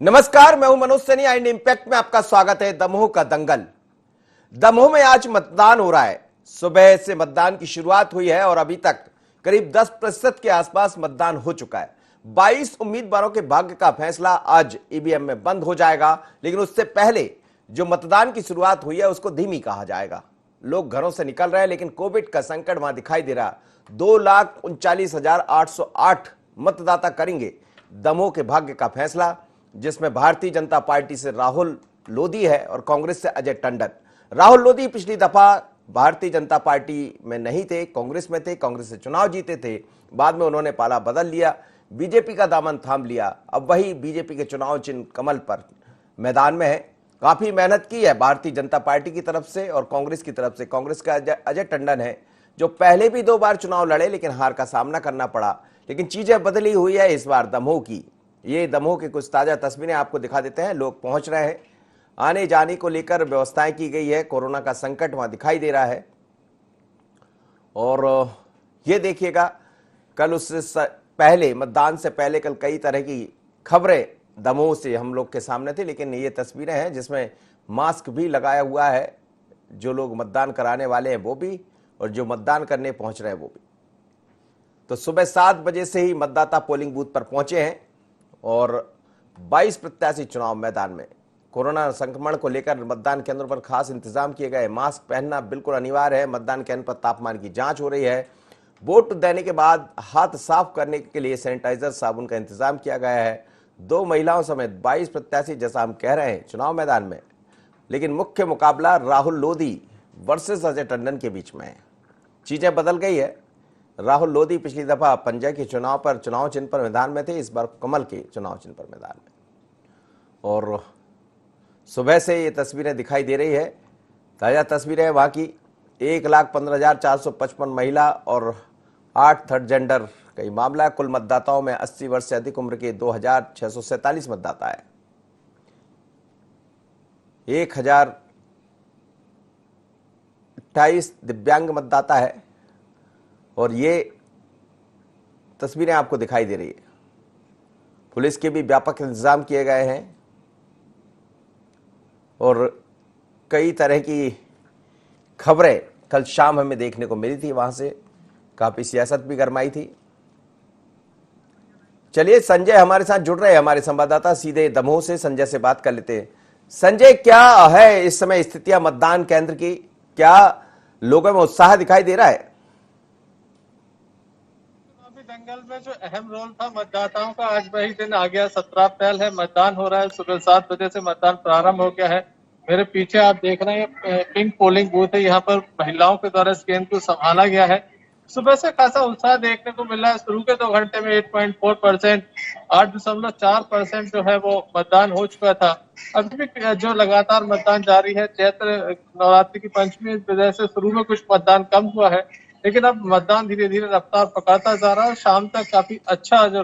नमस्कार, मैं हूं मनोज सैनी। इंड इंपैक्ट में आपका स्वागत है। दमोह का दंगल। दमोह में आज मतदान हो रहा है। सुबह से मतदान की शुरुआत हुई है और अभी तक करीब 10% के आसपास मतदान हो चुका है। 22 उम्मीदवारों के भाग्य का फैसला आज ईवीएम में बंद हो जाएगा, लेकिन उससे पहले जो मतदान की शुरुआत हुई है उसको धीमी कहा जाएगा। लोग घरों से निकल रहे हैं, लेकिन कोविड का संकट वहां दिखाई दे रहा। 2,39,808 मतदाता करेंगे दमोह के भाग्य का फैसला, जिसमें भारतीय जनता पार्टी से राहुल लोधी है और कांग्रेस से अजय टंडन। राहुल लोधी पिछली दफा भारतीय जनता पार्टी में नहीं थे, कांग्रेस में थे, कांग्रेस से चुनाव जीते थे। बाद में उन्होंने पाला बदल लिया, बीजेपी का दामन थाम लिया। अब वही बीजेपी के चुनाव चिन्ह कमल पर मैदान में है। काफी मेहनत की है भारतीय जनता पार्टी की तरफ से और कांग्रेस की तरफ से। कांग्रेस का अजय टंडन है, जो पहले भी 2 बार चुनाव लड़े लेकिन हार का सामना करना पड़ा। लेकिन चीजें बदली हुई है इस बार दमोह की। ये दमोह की कुछ ताजा तस्वीरें आपको दिखा देते हैं। लोग पहुंच रहे हैं, आने जाने को लेकर व्यवस्थाएं की गई है। कोरोना का संकट वहां दिखाई दे रहा है। और ये देखिएगा, कल उससे पहले, मतदान से पहले कल कई तरह की खबरें दमोह से हम लोग के सामने थी, लेकिन ये तस्वीरें हैं जिसमें मास्क भी लगाया हुआ है। जो लोग मतदान कराने वाले हैं वो भी, और जो मतदान करने पहुंच रहे हैं वो भी। तो सुबह 7 बजे से ही मतदाता पोलिंग बूथ पर पहुंचे हैं और 22 प्रत्याशी चुनाव मैदान में। कोरोना संक्रमण को लेकर मतदान केंद्रों पर खास इंतजाम किए गए। मास्क पहनना बिल्कुल अनिवार्य है। मतदान केंद्र पर तापमान की जांच हो रही है। वोट देने के बाद हाथ साफ करने के लिए सैनिटाइजर, साबुन का इंतजाम किया गया है। 2 महिलाओं समेत 22 प्रत्याशी, जैसा हम कह रहे हैं, चुनाव मैदान में। लेकिन मुख्य मुकाबला राहुल लोधी वर्सेस अजय टंडन के बीच में है। चीजें बदल गई है। राहुल लोधी पिछली दफा पंजा के चुनाव पर, चुनाव चिन्ह पर मैदान में थे, इस बार कमल के चुनाव चिन्ह पर मैदान में। और सुबह से ये तस्वीरें दिखाई दे रही है। ताजा तस्वीरें वहां की। 1,15,455 महिला और 8 थर्ड जेंडर का ही मामला। कुल मतदाताओं में 80 वर्ष से अधिक उम्र के 2,647 मतदाता है। 1,028 दिव्यांग मतदाता है। और ये तस्वीरें आपको दिखाई दे रही है। पुलिस के भी व्यापक इंतजाम किए गए हैं और कई तरह की खबरें कल शाम हमें देखने को मिली थी। वहां से काफी सियासत भी गरमाई थी। चलिए, संजय हमारे साथ जुड़ रहे हैं, हमारे संवाददाता सीधे दमोह से। संजय से बात कर लेते हैं। संजय, क्या है इस समय स्थितियां मतदान केंद्र की? क्या लोगों में उत्साह दिखाई दे रहा है? दंगल में जो अहम रोल था मतदाताओं का, आज वही दिन आ गया। 17 अप्रैल है, मतदान हो रहा है। सुबह 7 बजे से मतदान प्रारंभ हो गया है। मेरे पीछे आप देख रहे हैं पिंक पोलिंग बूथ है। यहाँ पर महिलाओं के द्वारा इस केंद्र को संभाला गया है। सुबह से खासा उत्साह देखने को मिला है। शुरू के 2 घंटे में 8.4%, 8.4% जो है वो मतदान हो चुका था। अभी भी जो लगातार मतदान जारी है। चैत्र नवरात्रि की पंचमी वजह से शुरू में कुछ मतदान कम हुआ है, लेकिन अब मतदान धीरे धीरे रफ्तार पकड़ता जा रहा है। शाम तक काफी अच्छा जो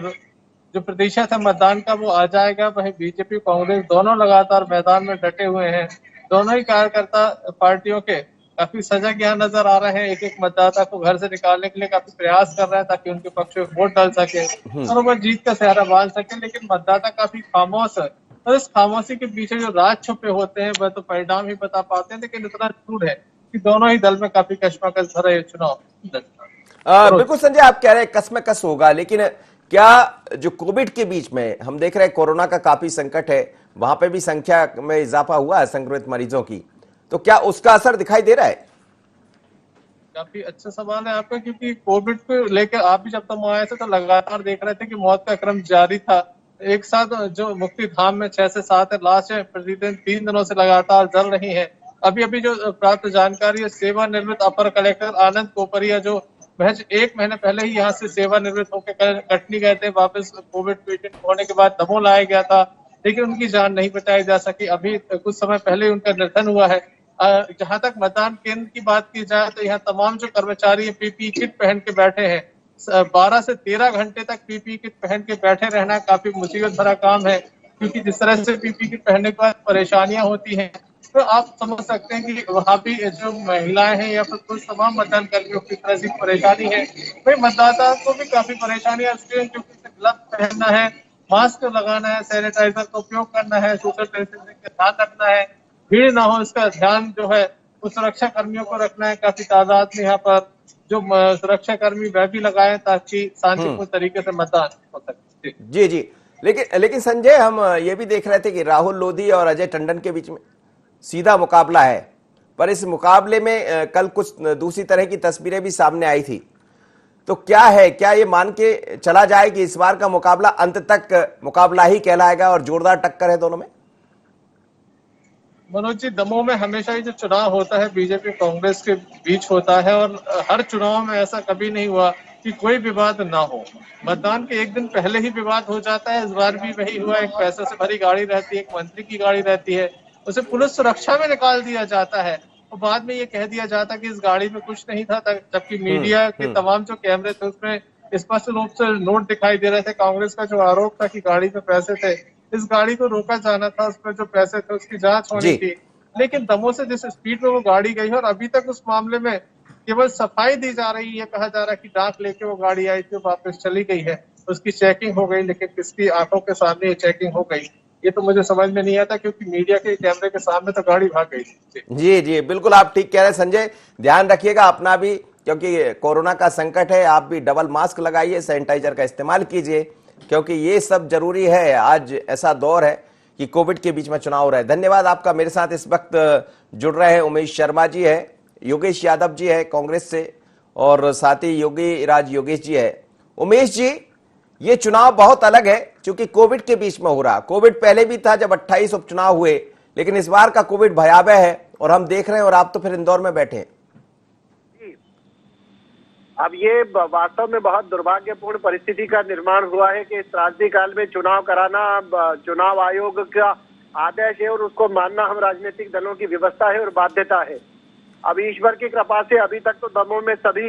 प्रतिशत है मतदान का वो आ जाएगा। वहीं बीजेपी, कांग्रेस दोनों लगातार मैदान में डटे हुए हैं। दोनों ही कार्यकर्ता पार्टियों के काफी सजग यहाँ नजर आ रहे हैं। एक एक मतदाता को घर से निकालने के लिए काफी प्रयास कर रहे हैं ताकि उनके पक्ष में वोट डाल सके और वो जीत का सेहरा बांध सके। लेकिन मतदाता काफी खामोश है और इस खामोशी के पीछे जो राज छुपे होते हैं वह तो परिणाम ही बता पाते हैं। लेकिन इतना जरूर है कि दोनों ही दल में काफी कशमकश भरा ये चुनाव। बिल्कुल संजय, आप कह रहे हैं कसमकस होगा, लेकिन क्या जो कोविड के बीच में हम देख रहे हैं कोरोना का काफी संकट है, वहां पे भी संख्या में इजाफा हुआ है संक्रमित मरीजों की, तो क्या उसका असर दिखाई दे रहा है? काफी अच्छा सवाल है आपका, क्योंकि कोविड को लेकर आप भी जब तक आए थे तो लगातार देख रहे थे कि मौत का क्रम जारी था। एक साथ जो मुक्ति धाम में 6 से 7 लाश है प्रतिदिन 3 दिनों से लगातार जल रही है। अभी अभी जो प्राप्त जानकारी है, सेवानिवृत्त अपर कलेक्टर आनंद कोपरिया जो महज 1 महीने पहले ही यहाँ से सेवानिवृत्त होकर कटनी गए थे, वापस कोविड पेशेंट होने के बाद दमोह लाया गया था, लेकिन उनकी जान नहीं बचाई जा सकी। अभी कुछ समय पहले उनका निधन हुआ है। जहां तक मतदान केंद्र की बात की जाए तो यहाँ तमाम जो कर्मचारी पीपीई किट पहन के बैठे हैं, 12 से 13 घंटे तक पीपीई किट पहन के बैठे रहना काफी मुसीबत भरा काम है, क्योंकि जिस तरह से पीपीई किट पहनने के बाद परेशानियां होती हैं, तो आप समझ सकते हैं कि वहाँ भी जो महिलाएं हैं या फिर कुछ तमाम मतदान कर्मियों की तरह से परेशानी है। भाई मतदाता को भी काफी परेशानियां, क्योंकि ग्लव्स पहनना है, मास्क लगाना है, सैनिटाइजर का उपयोग करना है, सोशल डिस्टेंसिंग का ध्यान रखना है, भीड़ ना हो इसका ध्यान जो है वो सुरक्षा कर्मियों को रखना है। काफी तादाद में यहाँ पर जो सुरक्षा कर्मी वह भी लगाए ताकि शांतिपूर्ण तरीके से मतदान हो सके। जी जी। लेकिन लेकिन संजय, हम ये भी देख रहे थे कि राहुल लोधी और अजय टंडन के बीच में सीधा मुकाबला है, पर इस मुकाबले में कल कुछ दूसरी तरह की तस्वीरें भी सामने आई थी। तो क्या है, क्या ये मान के चला जाए कि इस बार का मुकाबला अंत तक मुकाबला ही कहलाएगा और जोरदार टक्कर है दोनों में? मनोज जी, दमोह में हमेशा ही जो चुनाव होता है बीजेपी कांग्रेस के बीच होता है और हर चुनाव में ऐसा कभी नहीं हुआ कि कोई विवाद ना हो। मतदान के एक दिन पहले ही विवाद हो जाता है। इस बार भी वही हुआ। एक पैसे से भरी गाड़ी रहती है, एक मंत्री की गाड़ी रहती है, उसे पुलिस सुरक्षा में निकाल दिया जाता है और बाद में ये कह दिया जाता है कि इस गाड़ी में कुछ नहीं था, जबकि मीडिया के तमाम जो कैमरे थे उसमें स्पष्ट रूप से नोट दिखाई दे रहे थे। कांग्रेस का जो आरोप था कि गाड़ी में पैसे थे, इस गाड़ी को रोका जाना था, उसमें जो पैसे थे उसकी जांच होनी जी। थी। लेकिन दमोह से जिस स्पीड में वो गाड़ी गई है और अभी तक उस मामले में केवल सफाई दी जा रही है। कहा जा रहा है कि डाक लेके वो गाड़ी आई थी, वापस चली गई है, उसकी चेकिंग हो गई, लेकिन किसकी आंखों के सामने ये चेकिंग हो गई ये तो मुझे समझ में नहीं आता, क्योंकि मीडिया के कैमरे के सामने तो गाड़ी भाग गई थी। जी जी, बिल्कुल आप ठीक कह रहे हैं संजय। ध्यान रखिएगा अपना भी, क्योंकि कोरोना का संकट है। आप भी डबल मास्क लगाइए, सैनिटाइजर का इस्तेमाल कीजिए, क्योंकि ये सब जरूरी है। आज ऐसा दौर है कि कोविड के बीच में चुनाव हो रहा है। धन्यवाद आपका। मेरे साथ इस वक्त जुड़ रहे हैं उमेश शर्मा जी है, योगेश यादव जी है कांग्रेस से, और साथ ही योगी राज योगेश जी है। उमेश जी, ये चुनाव बहुत अलग है क्योंकि कोविड के बीच में हो रहा। कोविड पहले भी था जब 28 उपचुनाव हुए, लेकिन इस बार का कोविड भयावह है और हम देख रहे हैं। और आप तो फिर इंदौर में बैठे हैं। अब ये वास्तव में बहुत दुर्भाग्यपूर्ण परिस्थिति का निर्माण हुआ है कि इस क्रांतिकाल में चुनाव कराना चुनाव आयोग का आदेश है और उसको मानना हम राजनीतिक दलों की व्यवस्था है और बाध्यता है। अब ईश्वर की कृपा से अभी तक तो दमोह में सभी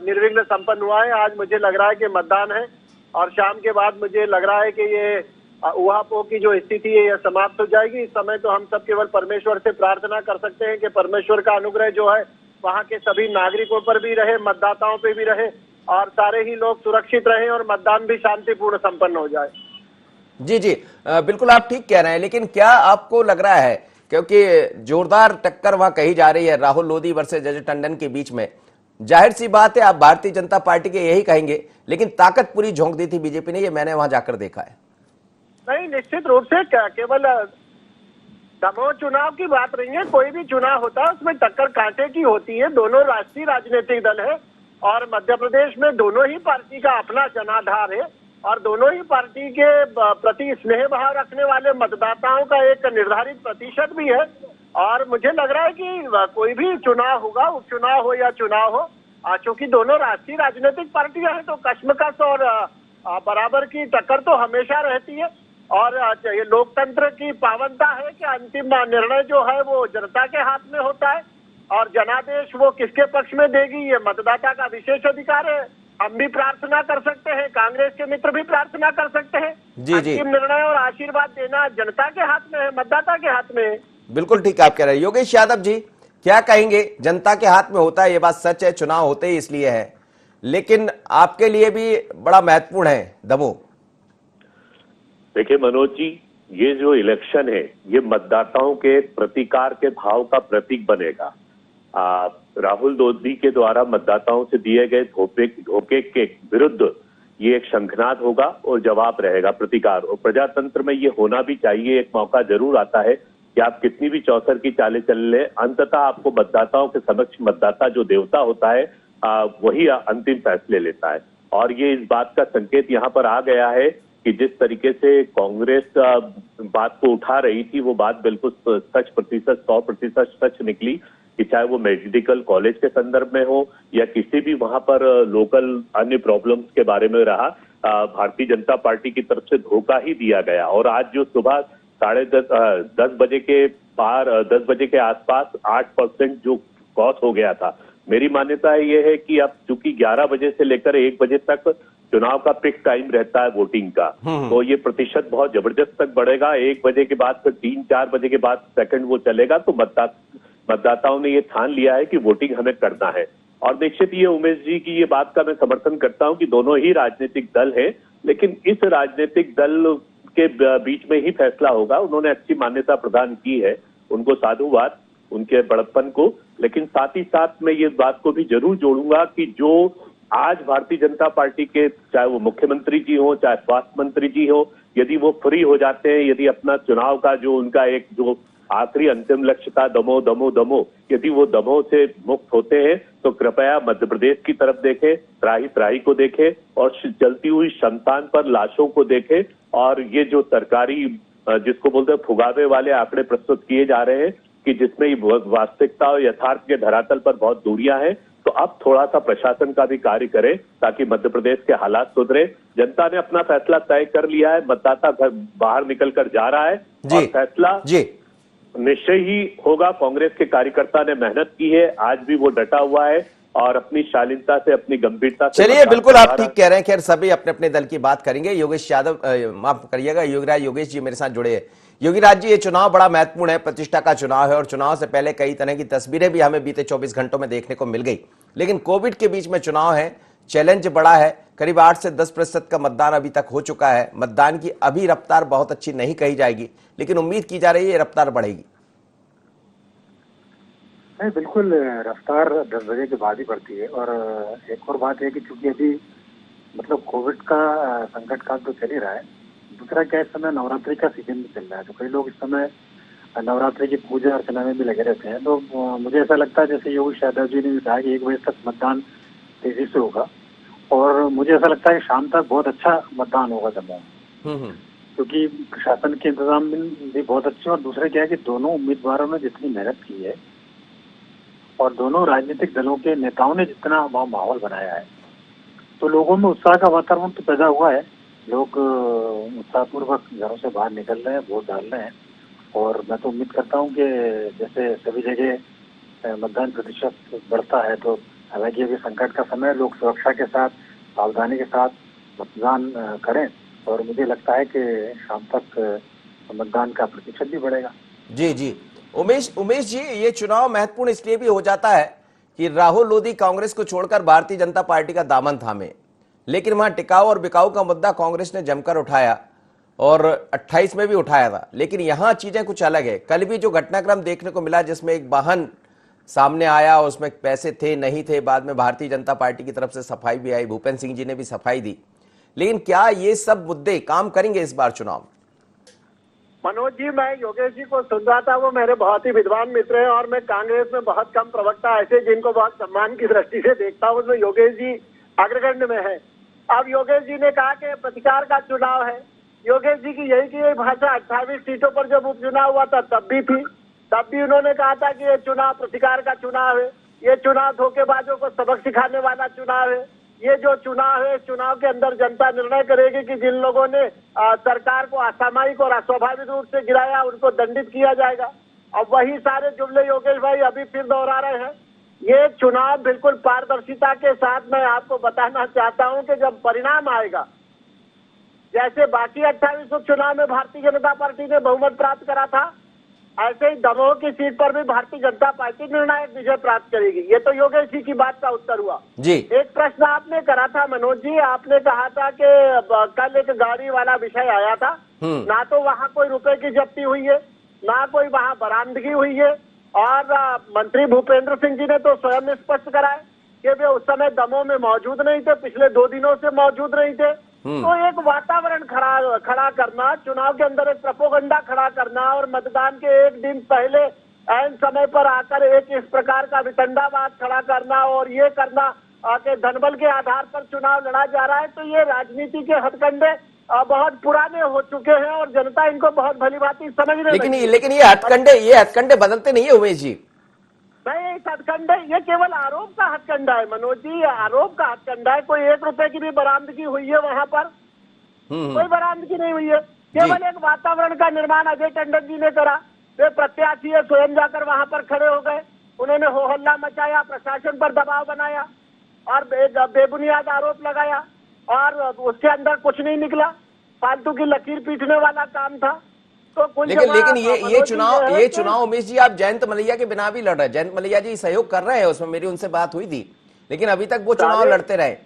निर्विघ्न संपन्न हुआ है। आज मुझे लग रहा है कि मतदान है और शाम के बाद मुझे लग रहा है कि ये उहापोह की जो स्थिति है यह समाप्त हो जाएगी। इस समय तो हम सब केवल परमेश्वर से प्रार्थना कर सकते हैं कि परमेश्वर का अनुग्रह जो है वहाँ के सभी नागरिकों पर भी रहे, मतदाताओं पे भी रहे और सारे ही लोग सुरक्षित रहें और मतदान भी शांतिपूर्ण संपन्न हो जाए। जी जी, बिल्कुल आप ठीक कह रहे हैं। लेकिन क्या आपको लग रहा है, क्योंकि जोरदार टक्कर वहां कही जा रही है राहुल लोधी वर्सेस अजय टंडन के बीच में, जाहिर सी बात है आप भारतीय जनता पार्टी के यही कहेंगे, लेकिन ताकत पूरी झोंक दी थी बीजेपी ने, ये मैंने वहां जाकर देखा है। नहीं, निश्चित रूप से केवल दमोह चुनाव की बात नहीं है। कोई भी चुनाव होता है उसमें टक्कर कांटे की होती है। दोनों राष्ट्रीय राजनीतिक दल है और मध्य प्रदेश में दोनों ही पार्टी का अपना जनाधार है और दोनों ही पार्टी के प्रति स्नेह भाव रखने वाले मतदाताओं का एक निर्धारित प्रतिशत भी है। और मुझे लग रहा है कि कोई भी चुनाव होगा, उपचुनाव हो या चुनाव हो, चूंकि दोनों राष्ट्रीय राजनीतिक पार्टियां हैं तो कश्मकश और बराबर की टक्कर तो हमेशा रहती है। और ये लोकतंत्र की पावनता है कि अंतिम निर्णय जो है वो जनता के हाथ में होता है और जनादेश वो किसके पक्ष में देगी ये मतदाता का विशेष अधिकार है। हम भी प्रार्थना कर सकते हैं, कांग्रेस के मित्र भी प्रार्थना कर सकते हैं। अंतिम निर्णय और आशीर्वाद देना जनता के हाथ में है, मतदाता के हाथ में है। बिल्कुल ठीक आप कह रहे हैं। योगेश यादव जी, क्या कहेंगे? जनता के हाथ में होता है, ये बात सच है, चुनाव होते ही इसलिए है, लेकिन आपके लिए भी बड़ा महत्वपूर्ण है दमोह। देखिए मनोज जी, ये जो इलेक्शन है ये मतदाताओं के प्रतिकार के भाव का प्रतीक बनेगा। राहुल लोधी के द्वारा मतदाताओं से दिए गए धोखे के विरुद्ध ये एक शंखनाद होगा और जवाब रहेगा, प्रतिकार। और प्रजातंत्र में ये होना भी चाहिए। एक मौका जरूर आता है कि आप कितनी भी चौसर की चालें चल ले, अंततः आपको मतदाताओं के समक्ष मतदाता जो देवता होता है वही अंतिम फैसले लेता है। और ये इस बात का संकेत यहाँ पर आ गया है कि जिस तरीके से कांग्रेस बात को उठा रही थी वो बात बिल्कुल 100% सच निकली, कि चाहे वो मेडिकल कॉलेज के संदर्भ में हो या किसी भी वहां पर लोकल अन्य प्रॉब्लम्स के बारे में रहा, भारतीय जनता पार्टी की तरफ से धोखा ही दिया गया। और आज जो सुबह 10:30 बजे के पार 10 बजे के आसपास 8% जो क्रॉस हो गया था, मेरी मान्यता ये है कि अब चूंकि 11 बजे से लेकर 1 बजे तक चुनाव का पिक टाइम रहता है वोटिंग का, तो ये प्रतिशत बहुत जबरदस्त तक बढ़ेगा। 1 बजे के बाद फिर 3-4 बजे के बाद सेकंड वो चलेगा। तो मतदाताओं ने ये ठान लिया है कि वोटिंग हमें करना है। और निश्चित ये उमेश जी की ये बात का मैं समर्थन करता हूं कि दोनों ही राजनीतिक दल हैं लेकिन इस राजनीतिक दल के बीच में ही फैसला होगा। उन्होंने अच्छी मान्यता प्रदान की है, उनको साधुवाद उनके बड़प्पन को, लेकिन साथ ही साथ मैं ये बात को भी जरूर जोड़ूंगा कि जो आज भारतीय जनता पार्टी के, चाहे वो मुख्यमंत्री जी हो, चाहे स्वास्थ्य मंत्री जी हो, यदि वो फ्री हो जाते हैं, यदि अपना चुनाव का जो उनका एक जो आखिरी अंतिम लक्ष्य था दमोह दमोह दमोह, यदि वो दमोह से मुक्त होते हैं तो कृपया मध्य प्रदेश की तरफ देखें, त्राही त्राही को देखें और जलती हुई शमशान पर लाशों को देखें। और ये जो सरकारी जिसको बोलते हैं फुगावे वाले आंकड़े प्रस्तुत किए जा रहे हैं कि जिसमें वास्तविकता और यथार्थ के धरातल पर बहुत दूरियां हैं, तो अब थोड़ा सा प्रशासन का भी कार्य करे ताकि मध्य प्रदेश के हालात सुधरे। जनता ने अपना फैसला तय कर लिया है, मतदाता घर बाहर निकल कर जा रहा है और फैसला निश्चय ही होगा। कांग्रेस के कार्यकर्ता ने मेहनत की है, आज भी वो डटा हुआ है और अपनी शालीनता से, अपनी गंभीरता से। चलिए, बिल्कुल आप ठीक कह रहे हैं। खैर, सभी अपने अपने दल की बात करेंगे। योगेश यादव, माफ करिएगा, योगीराज योगेश जी मेरे साथ जुड़े हैं। योगीराज जी, ये चुनाव बड़ा महत्वपूर्ण है, प्रतिष्ठा का चुनाव है और चुनाव से पहले कई तरह की तस्वीरें भी हमें बीते 24 घंटों में देखने को मिल गई। लेकिन कोविड के बीच में चुनाव है, चैलेंज बड़ा है। करीब 8 से 10% का मतदान अभी तक हो चुका है। मतदान की अभी रफ्तार बहुत अच्छी नहीं कही जाएगी, लेकिन उम्मीद की जा रही है रफ्तार बढ़ेगी। नहीं, बिल्कुल रफ्तार 10 बजे के बाद ही बढ़ती है। और एक और बात है कि चूंकि अभी मतलब कोविड का संकट काल तो चल ही रहा है, दूसरा क्या इस समय नवरात्रि का सीजन भी चल रहा है, तो कई लोग इस समय नवरात्रि की पूजा अर्चना में भी लगे रहते हैं। तो मुझे ऐसा लगता है, जैसे योगेश यादव जी ने भी कहा कि 1 बजे तक मतदान तेजी से होगा और मुझे ऐसा लगता है कि शाम तक बहुत अच्छा मतदान होगा दमोह, क्योंकि प्रशासन के इंतजाम भी बहुत अच्छे। और दूसरा क्या है कि दोनों उम्मीदवारों ने जितनी मेहनत की है और दोनों राजनीतिक दलों के नेताओं ने जितना वहाँ माहौल बनाया है, तो लोगों में उत्साह का वातावरण तो पैदा हुआ है। लोग उत्साहपूर्वक घरों से बाहर निकल रहे हैं, वोट डाल रहे हैं। और मैं तो उम्मीद करता हूँ कि जैसे सभी जगह मतदान प्रतिशत बढ़ता है, तो हालांकि अभी संकट का समय, लोग सुरक्षा के साथ, सावधानी के साथ मतदान करें और मुझे लगता है कि शाम तक मतदान का प्रतिशत भी बढ़ेगा। जी जी, उमेश जी, ये चुनाव महत्वपूर्ण इसलिए भी हो जाता है कि राहुल लोधी कांग्रेस को छोड़कर भारतीय जनता पार्टी का दामन थामे, लेकिन वहां टिकाऊ और बिकाऊ का मुद्दा कांग्रेस ने जमकर उठाया और 28 में भी उठाया था। लेकिन यहां चीजें कुछ अलग है। कल भी जो घटनाक्रम देखने को मिला, जिसमें एक वाहन सामने आया, उसमें पैसे थे नहीं थे, बाद में भारतीय जनता पार्टी की तरफ से सफाई भी आई, भूपेंद्र सिंह जी ने भी सफाई दी। लेकिन क्या ये सब मुद्दे काम करेंगे इस बार चुनाव? मनोज जी, मैं योगेश जी को सुन रहा था, वो मेरे बहुत ही विद्वान मित्र हैं और मैं कांग्रेस में बहुत कम प्रवक्ता ऐसे जिनको बहुत सम्मान की दृष्टि से देखता हूँ, उसमें योगेश जी अग्रगण्य में है। अब योगेश जी ने कहा कि प्रतिकार का चुनाव है। योगेश जी की यही भाषा 28 सीटों पर जब उपचुनाव हुआ था तब भी थी। तब भी उन्होंने कहा था कि ये चुनाव प्रतिकार का चुनाव है, ये चुनाव धोखेबाजों को सबक सिखाने वाला चुनाव है। ये जो चुनाव है, चुनाव के अंदर जनता निर्णय करेगी कि जिन लोगों ने सरकार को असामयिक और अस्वाभाविक रूप से गिराया उनको दंडित किया जाएगा। अब वही सारे जुमले योगेश भाई अभी फिर दोहरा रहे हैं। ये चुनाव बिल्कुल पारदर्शिता के साथ, मैं आपको बताना चाहता हूं कि जब परिणाम आएगा, जैसे बाकी 28 उपचुनाव में भारतीय जनता पार्टी ने बहुमत प्राप्त करा था, ऐसे ही दमोह की सीट पर भी भारतीय जनता पार्टी निर्णायक विजय प्राप्त करेगी। ये तो योगेश जी की बात का उत्तर हुआ जी। एक प्रश्न आपने करा था मनोज जी, आपने कहा था कि कल एक गाड़ी वाला विषय आया था, ना तो वहाँ कोई रुपए की जब्ती हुई है, ना कोई वहाँ बरामदगी हुई है। और मंत्री भूपेंद्र सिंह जी ने तो स्वयं स्पष्ट कराया कि वे उस समय दमोह में मौजूद नहीं थे, पिछले 2 दिनों से मौजूद नहीं थे। तो एक वातावरण खड़ा करना, चुनाव के अंदर एक प्रोपेगेंडा खड़ा करना और मतदान के 1 दिन पहले ऐन समय पर आकर एक इस प्रकार का वितंडावाद खड़ा करना और ये करना कि धनबल के आधार पर चुनाव लड़ा जा रहा है, तो ये राजनीति के हथकंडे बहुत पुराने हो चुके हैं और जनता इनको बहुत भलीभांति समझ रही है। लेकिन ये हथकंडे बदलते नहीं है उमेश जी। नहीं, इस हथकंडे, ये केवल आरोप का हथकंडा है मनोज जी, आरोप का हथकंडा है। कोई 1 रुपए की भी बरामदगी हुई है वहां पर? कोई बरामदगी नहीं हुई है। केवल एक वातावरण का निर्माण अजय टंडन जी ने करा। वे प्रत्याशी है, स्वयं जाकर वहां पर खड़े हो गए, उन्होंने हो हल्ला मचाया, प्रशासन पर दबाव बनाया और बेबुनियाद आरोप लगाया और उसके अंदर कुछ नहीं निकला, फालतू की लकीर पीटने वाला काम था। तो लेकिन ये चुनाव उमेश जी, आप जयंत मलैया के बिना भी लड़ रहे हैं। जयंत मलैया जी सहयोग कर रहे हैं उसमें, मेरी उनसे बात हुई थी, लेकिन अभी तक वो चुनाव लड़ते रहे।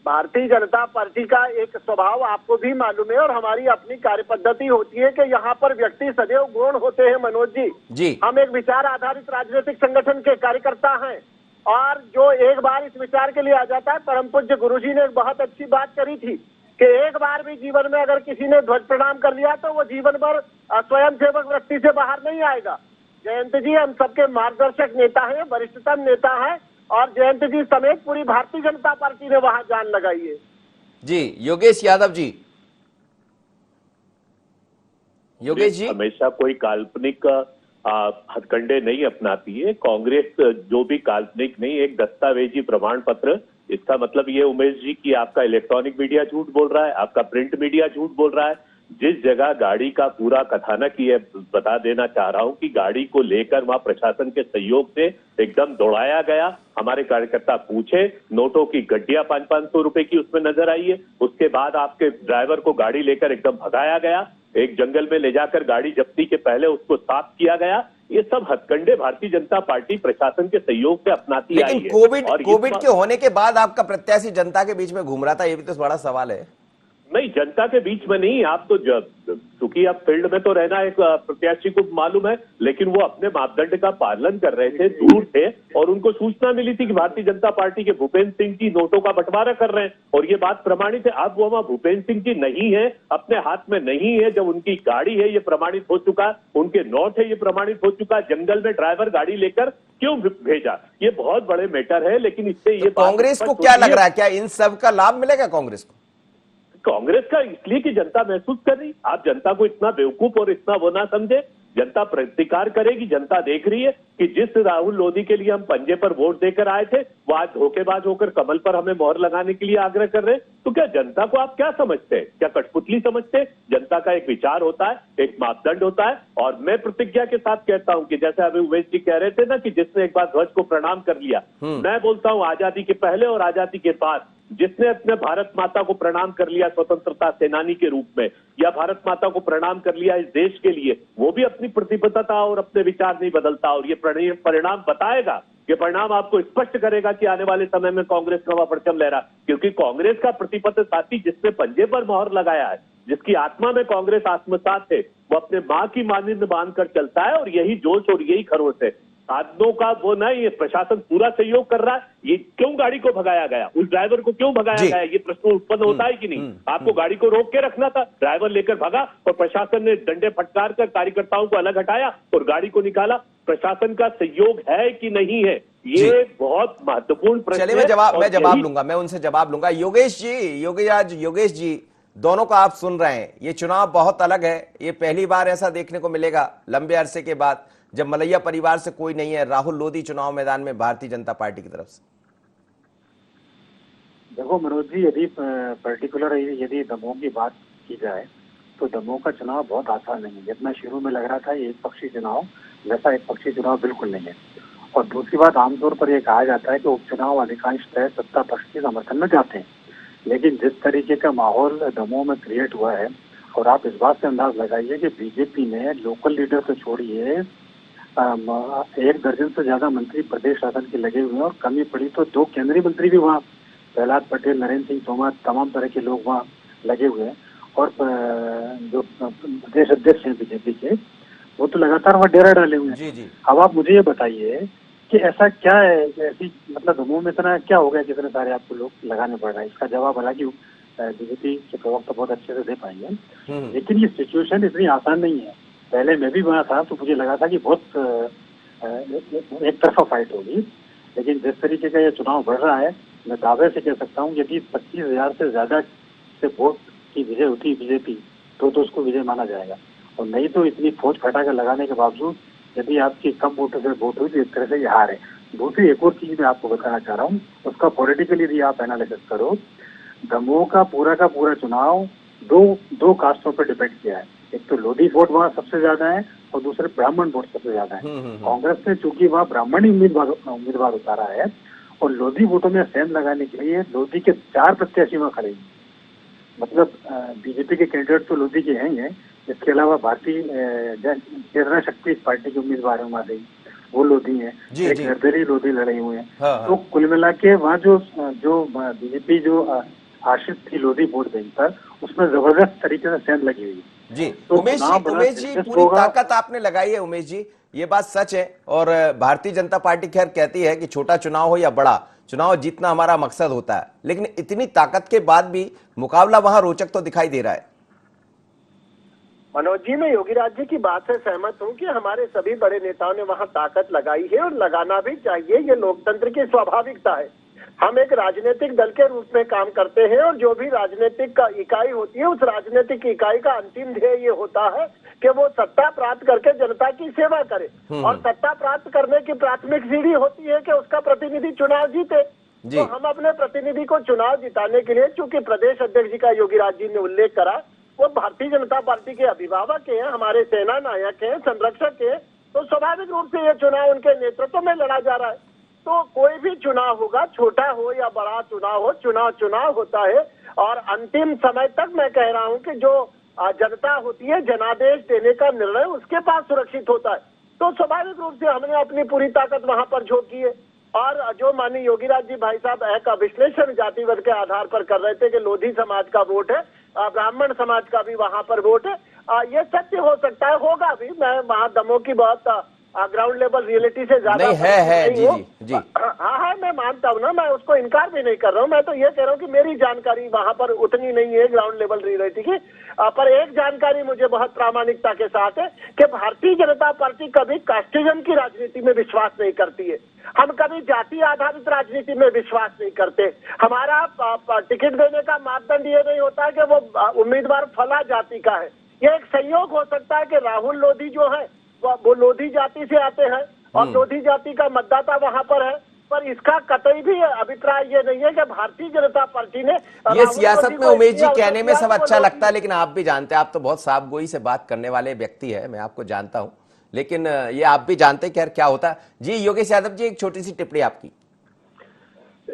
भारतीय जनता पार्टी का एक स्वभाव आपको भी मालूम है और हमारी अपनी कार्य पद्धति होती है कि यहाँ पर व्यक्ति सदैव गौण होते हैं। मनोज जी, हम एक विचार आधारित राजनीतिक संगठन के कार्यकर्ता हैं और जो एक बार इस विचार के लिए आ जाता है, परम पूज्य गुरुजी ने एक बहुत अच्छी बात करी थी कि एक बार भी जीवन में अगर किसी ने ध्वज प्रणाम कर लिया तो वो जीवन भर स्वयं सेवक वृत्ति से बाहर नहीं आएगा। जयंत जी हम सबके मार्गदर्शक नेता हैं, वरिष्ठतम नेता हैं और जयंत जी समेत पूरी भारतीय जनता पार्टी ने वहां जान लगाई है। जी योगेश यादव जी, योगेश जी, हमेशा कोई काल्पनिक हथकंडे नहीं अपनाती है कांग्रेस। जो भी काल्पनिक नहीं, एक दस्तावेजी प्रमाण पत्र। इसका मतलब ये उमेश जी कि आपका इलेक्ट्रॉनिक मीडिया झूठ बोल रहा है, आपका प्रिंट मीडिया झूठ बोल रहा है। जिस जगह गाड़ी का पूरा कथानक ये बता देना चाह रहा हूं कि गाड़ी को लेकर वहां प्रशासन के सहयोग से एकदम दौड़ाया गया। हमारे कार्यकर्ता पूछे, नोटों की गड्डियां 500-500 रुपए की उसमें नजर आई है। उसके बाद आपके ड्राइवर को गाड़ी लेकर एकदम भगाया गया, एक जंगल में ले जाकर गाड़ी जब्ती के पहले उसको साफ किया गया। ये सब हथकंडे भारतीय जनता पार्टी प्रशासन के सहयोग से अपनाती आई है। लेकिन कोविड के होने के बाद आपका प्रत्याशी जनता के बीच में घूम रहा था, ये भी तो बड़ा सवाल है। नहीं, जनता के बीच में नहीं। आप तो चूंकि आप फील्ड में तो रहना एक प्रत्याशी को मालूम है, लेकिन वो अपने मापदंड का पालन कर रहे थे, दूर थे और उनको सूचना मिली थी कि भारतीय जनता पार्टी के भूपेंद्र सिंह जी नोटों का बंटवारा कर रहे हैं और ये बात प्रमाणित है। अब वो वहां भूपेंद्र सिंह जी नहीं है, अपने हाथ में नहीं है। जब उनकी गाड़ी है ये प्रमाणित हो चुका, उनके नोट है ये प्रमाणित हो चुका, जंगल में ड्राइवर गाड़ी लेकर क्यों भेजा, ये बहुत बड़े मैटर है। लेकिन इससे ये कांग्रेस को क्या लग रहा है, क्या इन सब का लाभ मिलेगा कांग्रेस को? कांग्रेस का इसलिए कि जनता महसूस कर रही। आप जनता को इतना बेवकूफ और इतना वो ना समझे, जनता प्रतिकार करेगी। जनता देख रही है कि जिस राहुल लोधी के लिए हम पंजे पर वोट देकर आए थे वो आज धोखेबाज होकर कमल पर हमें मोहर लगाने के लिए आग्रह कर रहे हैं। तो क्या जनता को आप क्या समझते हैं, क्या कठपुतली समझते हैं? जनता का एक विचार होता है, एक मापदंड होता है। और मैं प्रतिज्ञा के साथ कहता हूं कि जैसे अभी उमेश जी कह रहे थे ना कि जिसने एक बार ध्वज को प्रणाम कर लिया, मैं बोलता हूं आजादी के पहले और आजादी के बाद जिसने अपने भारत माता को प्रणाम कर लिया स्वतंत्रता सेनानी के रूप में, या भारत माता को प्रणाम कर लिया इस देश के लिए, वो भी अपनी प्रतिबद्धता और अपने विचार नहीं बदलता। और ये परिणाम बताएगा, ये परिणाम आपको स्पष्ट करेगा कि आने वाले समय में कांग्रेस का परचम लहरा। क्योंकि कांग्रेस का प्रतिबद्ध साथी जिसने पंजे पर मोहर लगाया है, जिसकी आत्मा में कांग्रेस आत्मसात है, वो अपने मां की मानिंद बांधकर चलता है और यही जोश और यही खरोश है। साधनों का वो नहीं, ये प्रशासन पूरा सहयोग कर रहा है। ये क्यों गाड़ी को भगाया गया, उस ड्राइवर को क्यों भगाया गया, ये प्रश्न उत्पन्न होता है कि नहीं? आपको गाड़ी को रोक के रखना था, ड्राइवर लेकर भागा और प्रशासन ने डंडे फटकार कर कार्यकर्ताओं को अलग हटाया और गाड़ी को निकाला। प्रशासन का सहयोग है कि नहीं है, ये बहुत महत्वपूर्ण प्रश्न है। चलिए मैं जवाब लूंगा, मैं उनसे जवाब लूंगा। योगेश जी, योगेश जी, दोनों का आप सुन रहे हैं, ये चुनाव बहुत अलग है। ये पहली बार ऐसा देखने को मिलेगा लंबे अरसे के बाद जब मलैया परिवार से कोई नहीं है, राहुल लोधी चुनाव मैदान में भारतीय जनता पार्टी की तरफ से। देखो मनोज जी, यदि पर्टिकुलर यदि दमोह की बात की जाए तो दमोह का चुनाव बहुत आसान नहीं है। जितना शुरू में लग रहा था ये एक पक्षी चुनाव, वैसा एक पक्षी चुनाव बिल्कुल नहीं है। और दूसरी बात, आमतौर पर यह कहा जाता है कि उपचुनाव अधिकांशतः सत्ता पक्ष के समर्थन में जाते हैं, लेकिन जिस तरीके का माहौल दमोह में क्रिएट हुआ है, और आप इस बात से अंदाज लगाइए कि बीजेपी ने लोकल लीडर से छोड़िए 1 दर्जन से ज्यादा मंत्री प्रदेश शासन के लगे हुए हैं और कमी पड़ी तो 2 केंद्रीय मंत्री भी वहाँ, प्रहलाद पटेल, नरेंद्र सिंह तोमर, तमाम तरह के लोग वहाँ लगे हुए हैं। और जो प्रदेश अध्यक्ष हैं बीजेपी के, वो तो लगातार वहाँ डेरा डाले हुए हैं। अब आप मुझे ये बताइए कि ऐसा क्या है, ऐसी मतलब दमोह में इतना क्या हो गया कितने सारे आपको लोग लगाने पड़ रहा है? इसका जवाब हालांकि बीजेपी के प्रवक्ता बहुत अच्छे से दे पाएंगे, लेकिन ये सिचुएशन इतनी आसान नहीं है। पहले मैं भी वहाँ था तो मुझे लगा था कि बहुत एक तरफा फाइट होगी, लेकिन जिस तरीके का ये चुनाव बढ़ रहा है, मैं दावे से कह सकता हूँ यदि 25,000 से ज्यादा से वोट की विजय होती है बीजेपी तो उसको विजय माना जाएगा। और नहीं तो इतनी फौज फटाकर लगाने के बावजूद यदि आपकी कम वोटों से वोट हुई तो एक तरह से ये हार है। दूसरी एक और चीज मैं आपको बताना चाह रहा हूँ, उसका पॉलिटिकली यदि आप एनालिसिस करो, दमोह का पूरा चुनाव दो कास्टों पर डिपेंड किया है। एक तो लोधी वोट वहाँ सबसे ज्यादा है और दूसरे ब्राह्मण वोट सबसे ज्यादा है। कांग्रेस ने चूंकि वहाँ ब्राह्मण ही उम्मीदवार उतारा है और लोधी वोटों में सेंध लगाने के लिए लोधी के 4 प्रत्याशी वहाँ खड़े हैं। मतलब बीजेपी के कैंडिडेट तो लोधी के हैं, इसके अलावा भारतीय चेतना शक्ति पार्टी के उम्मीदवार है वहाँ से। वो लोधी हैं, जी, एक जी। निर्दलीय लोधी लड़े हुए हैं। हाँ, हाँ। तो कुल मिला के वहाँ जो बीजेपी जो आश्रित थी लोधी वोट बैंक पर, उसमें जबरदस्त तरीके से सेंध लगी हुई है। जी तो उमेश जी, चुनाव बड़ा उमेश जी दिलचस्प पूरी होगा। ताकत आपने लगाई है उमेश जी, ये बात सच है। और भारतीय जनता पार्टी खैर कहती है कि छोटा चुनाव हो या बड़ा चुनाव जीतना हमारा मकसद होता है, लेकिन इतनी ताकत के बाद भी मुकाबला वहां रोचक तो दिखाई दे रहा है। मनोज जी, मैं योगीराज जी की बात से सहमत हूं कि हमारे सभी बड़े नेताओं ने वहां ताकत लगाई है और लगाना भी चाहिए। ये लोकतंत्र की स्वाभाविकता है। हम एक राजनीतिक दल के रूप में काम करते हैं और जो भी राजनीतिक का इकाई होती है, उस राजनीतिक इकाई का अंतिम ध्येय ये होता है कि वो सत्ता प्राप्त करके जनता की सेवा करे। और सत्ता प्राप्त करने की प्राथमिक सीढ़ी होती है कि उसका प्रतिनिधि चुनाव जीते। तो हम अपने प्रतिनिधि को चुनाव जिताने के लिए, चूंकि प्रदेश अध्यक्ष जी का योगीराज जी ने उल्लेख करा, वो भारतीय जनता पार्टी के अभिभावक हैं, हमारे सेना नायक हैं, संरक्षक हैं, तो स्वाभाविक रूप से ये चुनाव उनके नेतृत्व में लड़ा जा रहा है। तो कोई भी चुनाव होगा, छोटा हो या बड़ा चुनाव हो, चुनाव होता है। और अंतिम समय तक मैं कह रहा हूं कि जो जनता होती है, जनादेश देने का निर्णय उसके पास सुरक्षित होता है। तो स्वाभाविक रूप से हमने अपनी पूरी ताकत वहां पर झोंकी है। और जो माननीय योगीराज जी भाई साहब एक विश्लेषण जातिवाद के आधार पर कर रहे थे कि लोधी समाज का वोट है, ब्राह्मण समाज का भी वहां पर वोट है, ये सत्य हो सकता है, होगा भी। मैं वहां दमोह की बहुत ग्राउंड लेवल रियलिटी से ज्यादा नहीं है नहीं जी हूं। जी जी। हाँ, मैं मानता हूँ ना, मैं उसको इनकार भी नहीं कर रहा हूँ। मैं तो ये कह रहा हूँ कि मेरी जानकारी वहां पर उतनी नहीं है ग्राउंड लेवल रियलिटी की। पर एक जानकारी मुझे बहुत प्रामाणिकता के साथ है कि भारतीय जनता पार्टी कभी कास्टिज्म की राजनीति में विश्वास नहीं करती है। हम कभी जाति आधारित राजनीति में विश्वास नहीं करते। हमारा टिकट देने का मापदंड ये नहीं होता है कि वो उम्मीदवार फला जाति का है। ये एक संयोग हो सकता है कि राहुल लोधी जो है वो लोधी जाति से आते हैं और लोधी जाति का मतदाता वहां पर है। पर इसका कतई भी अभिप्राय ये नहीं है कि भारतीय जनता पार्टी ने ये सियासत में उमेश जी कहने में सब अच्छा लगता है, है। लेकिन आप भी जानते हैं, आप तो बहुत साफगोई से बात करने वाले व्यक्ति है, मैं आपको जानता हूं, लेकिन ये आप भी जानते हैं कि यार क्या होता है। जी योगेश यादव जी, एक छोटी सी टिप्पणी आपकी।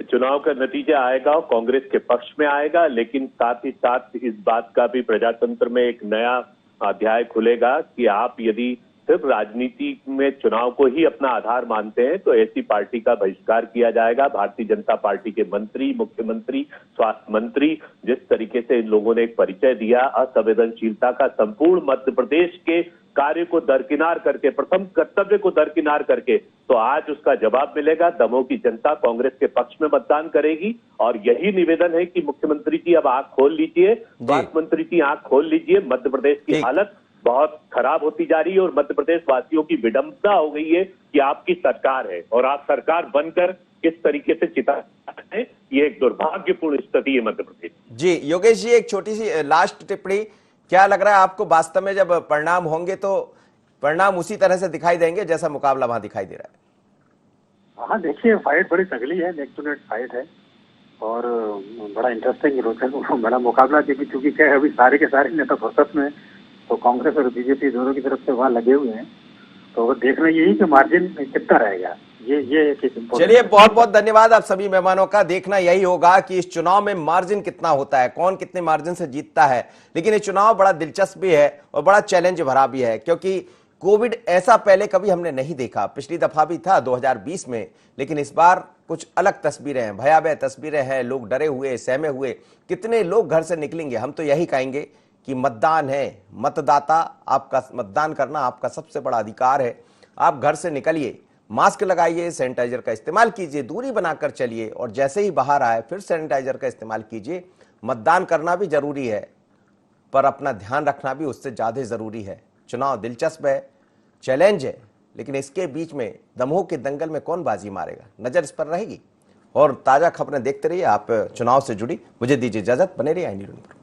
चुनाव का नतीजा आएगा और कांग्रेस के पक्ष में आएगा, लेकिन साथ ही साथ इस बात का भी प्रजातंत्र में एक नया अध्याय खुलेगा कि आप यदि सिर्फ राजनीति में चुनाव को ही अपना आधार मानते हैं तो ऐसी पार्टी का बहिष्कार किया जाएगा। भारतीय जनता पार्टी के मंत्री, मुख्यमंत्री, स्वास्थ्य मंत्री, जिस तरीके से इन लोगों ने एक परिचय दिया असंवेदनशीलता का, संपूर्ण मध्य प्रदेश के कार्य को दरकिनार करके, प्रथम कर्तव्य को दरकिनार करके, तो आज उसका जवाब मिलेगा। दमोह की जनता कांग्रेस के पक्ष में मतदान करेगी और यही निवेदन है कि मुख्यमंत्री जी अब आंख खोल लीजिए, स्वास्थ्य मंत्री जी आंख खोल लीजिए। मध्य प्रदेश की हालत बहुत खराब होती जा रही है और मध्य प्रदेश वासियों की विडंबना हो गई है कि आपकी सरकार है और आप सरकार बनकर किस तरीके से चिताते हैं, ये एक दुर्भाग्यपूर्ण स्थिति है मध्य प्रदेश। जी योगेश जी, एक छोटी सी लास्ट टिप्पणी, क्या लग रहा है आपको वास्तव में जब परिणाम होंगे तो परिणाम उसी तरह से दिखाई देंगे जैसा मुकाबला वहां दिखाई दे रहा है? हाँ देखिए, फाइट बड़ी तगड़ी है, नेक टू नेक फाइट है और बड़ा इंटरेस्टिंग रोचक बड़ा मुकाबला, क्योंकि चूंकि क्या है अभी सारे के सारे नेता फुर्सत में, तो कांग्रेस और बीजेपी दोनों की तरफ से वहां लगे हुए हैं। तो देखना यही कि मार्जिन कितना रहेगा, ये चलिए बहुत बहुत धन्यवाद आप सभी मेहमानों का। देखना यही होगा कि इस चुनाव में मार्जिन कितना होता है, कौन कितने मार्जिन से जीतता है। लेकिन ये चुनाव बड़ा दिलचस्प भी है और बड़ा चैलेंज भरा भी है, क्योंकि कोविड ऐसा पहले कभी हमने नहीं देखा। पिछली दफा भी था 2020 में, लेकिन इस बार कुछ अलग तस्वीरें हैं, भयावह तस्वीरें हैं। लोग डरे हुए, सहमे हुए, कितने लोग घर से निकलेंगे। हम तो यही कहेंगे कि मतदान है, मतदाता, आपका मतदान करना आपका सबसे बड़ा अधिकार है। आप घर से निकलिए, मास्क लगाइए, सैनिटाइजर का इस्तेमाल कीजिए, दूरी बनाकर चलिए और जैसे ही बाहर आए फिर सैनिटाइजर का इस्तेमाल कीजिए। मतदान करना भी जरूरी है, पर अपना ध्यान रखना भी उससे ज्यादा जरूरी है। चुनाव दिलचस्प है, चैलेंज है, लेकिन इसके बीच में दमोह के दंगल में कौन बाजी मारेगा, नजर इस पर रहेगी। और ताजा खबरें देखते रहिए आप चुनाव से जुड़ी। मुझे दीजिए इजाजत, बने रहिए आई न्यूज़ पर।